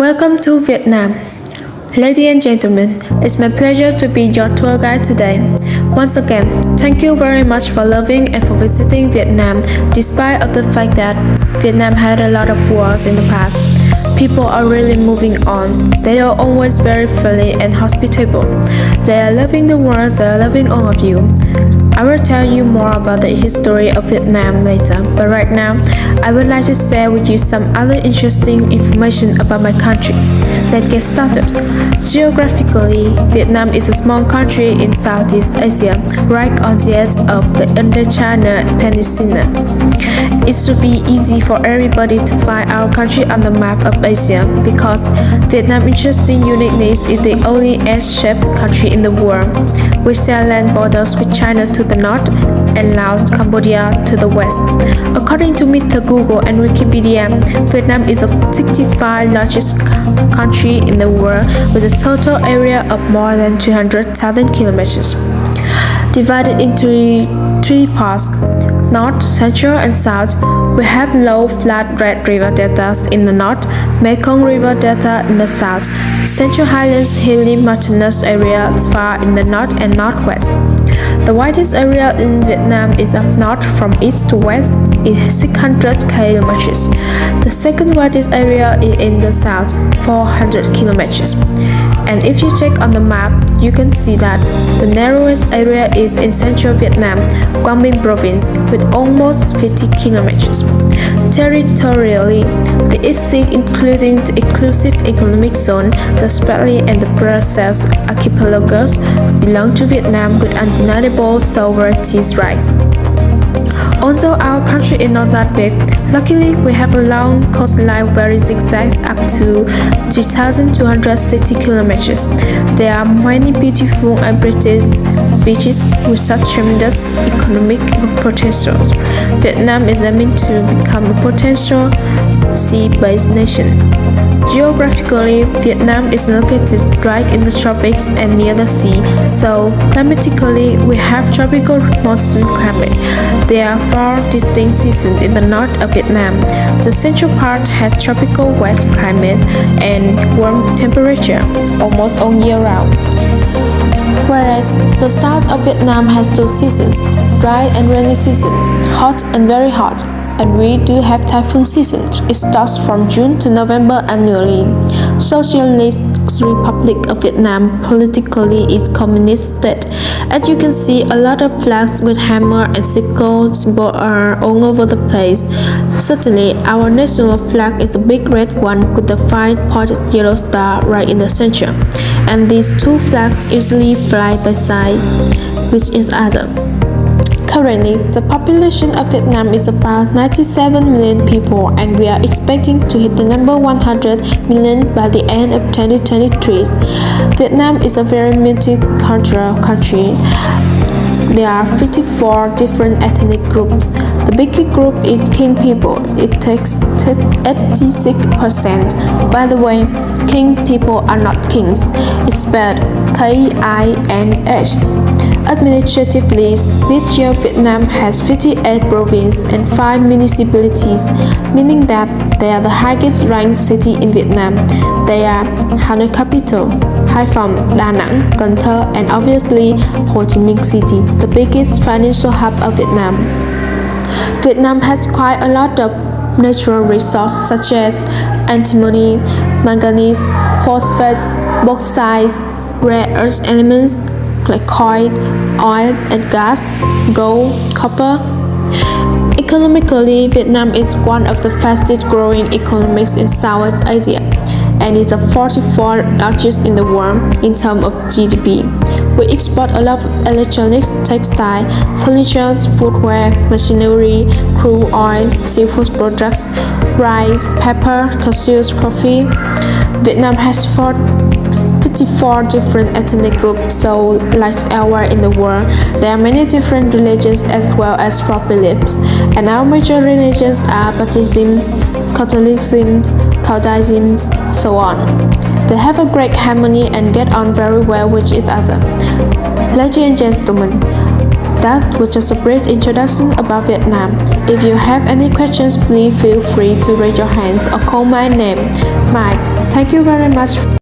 Welcome to Vietnam. Ladies and gentlemen, it's my pleasure to be your tour guide today. Once again, thank you very much for loving and for visiting Vietnam despite of the fact that Vietnam had a lot of wars in the past. People are really moving on. They are always very friendly and hospitable. They are loving the world, they are loving all of you. I will tell you more about the history of Vietnam later, but right now, I would like to share with you some other interesting information about my country. Let's get started. Geographically, Vietnam is a small country in Southeast Asia, right on the edge of the Indochina Peninsula. It should be easy for everybody to find our country on the map of Asia because Vietnam's interesting uniqueness is the only S-shaped country in the world, with their land borders with China to the north and Laos, Cambodia to the west. According to Mr. Google and Wikipedia, Vietnam is the 65th largest country in the world with a total area of more than 200,000 kilometers. Divided into three parts, North, Central, and South, we have low, flat Red River deltas in the north, Mekong River Delta in the south, Central Highlands hilly mountainous areas far in the north and northwest. The widest area in Vietnam is up north from east to west, is 600 kilometers. The second widest area is in the south, 400 kilometers. And if you check on the map, you can see that the narrowest area is in central Vietnam, Quang Binh province, with almost 50 kilometers. Territorially, the East Sea, including the exclusive economic zone, the Spratly and the Brussels archipelagos, belong to Vietnam with undeniable sovereignty rights. Although our country is not that big, luckily we have a long coastline very zigzags up to 2,260 kilometers. There are many beautiful and pretty beaches with such tremendous economic potential. Vietnam is aiming to become a potential sea-based nation. Geographically, Vietnam is located right in the tropics and near the sea, so climatically we have tropical monsoon climate. There are 4 distinct seasons in the north of Vietnam. The central part has tropical wet climate and warm temperature almost all year round. Whereas the south of Vietnam has 2 seasons, dry and rainy season, hot and very hot. And we do have typhoon season. It starts from June to November annually. Socialist Republic of Vietnam politically is communist state. As you can see, a lot of flags with hammer and sickle symbol are all over the place. Certainly, our national flag is a big red one with a 5-pointed yellow star right in the center. And these 2 flags usually fly by side with each other. Currently, the population of Vietnam is about 97 million people and we are expecting to hit the number 100 million by the end of 2023. Vietnam is a very multicultural country. There are 54 different ethnic groups. The biggest group is King people. It takes 86%. By the way, King people are not kings. It's spelled K-I-N-H. Administratively, this year Vietnam has 58 provinces and 5 municipalities, meaning that they are the highest ranked city in Vietnam. They are Hanoi Capital, Hai Phong, Da Nang, Cần Thơ, and obviously Ho Chi Minh City, the biggest financial hub of Vietnam. Vietnam has quite a lot of natural resources such as antimony, manganese, phosphates, bauxite, rare earth elements like coal, oil and gas, gold, copper. Economically, Vietnam is one of the fastest growing economies in Southeast Asia and is the 44th largest in the world in terms of GDP. We export a lot of electronics, textile, furniture, footwear, machinery, crude oil, seafood products, rice, pepper, cashews, coffee. Vietnam has 54 different ethnic groups, so like elsewhere in the world, there are many different religions as well as folk beliefs. And our major religions are Buddhism, Catholicism, Taoism, so on. They have a great harmony and get on very well with each other. Ladies and gentlemen, that was just a brief introduction about Vietnam. If you have any questions, please feel free to raise your hands or call my name, Mai. Thank you very much.